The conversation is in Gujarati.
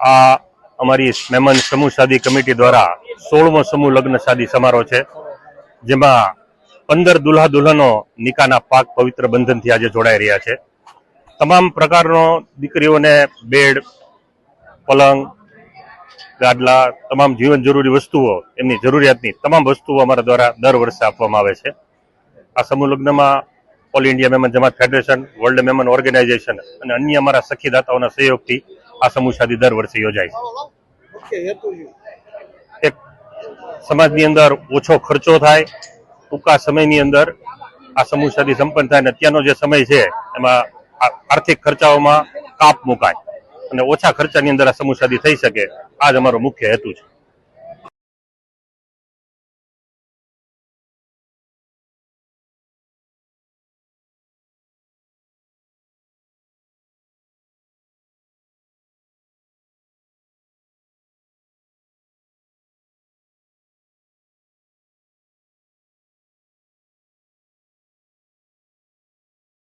આ અમારી મહેમાન સમૂહ શાદી કમિટી દ્વારા 16મો સમૂહ લગ્ન શાદી સમારોહ છે, જેમાં 15 દુલ્હા દુલ્હનો નિકાહના પાક પવિત્ર બંધનથી આજે જોડાઈ રહ્યા છે. તમામ પ્રકારનો દીકરીઓને બેડ, પલંગ, ગાદલા, તમામ જીવન જરૂરી વસ્તુઓ, એમની જરૂરિયાતની તમામ વસ્તુઓ અમારા દ્વારા દર વર્ષે આપવામાં આવે છે. આ સમૂહ લગ્નમાં ઓલ ઇન્ડિયા મહેમાન જમાત ફેડરેશન, વર્લ્ડ મહેમાન ઓર્ગેનાઇઝેશન અને અન્ય અમારા સખીદાતાઓના સહયોગથી આ સમૂહ શાદી દર વર્ષે યોજાય છે. એક સમાજની અંદર ઓછો ખર્ચો થાય, ટૂંકા સમયની અંદર આ સમૂહ શાદી સંપન્ન થાય અને અત્યારનો જે સમય છે એમાં આર્થિક ખર્ચાઓમાં કાપ મુકાય અને ઓછા ખર્ચાની અંદર આ સમૂહ શાદી થઈ શકે, આ જ અમારો મુખ્ય હેતુ છે.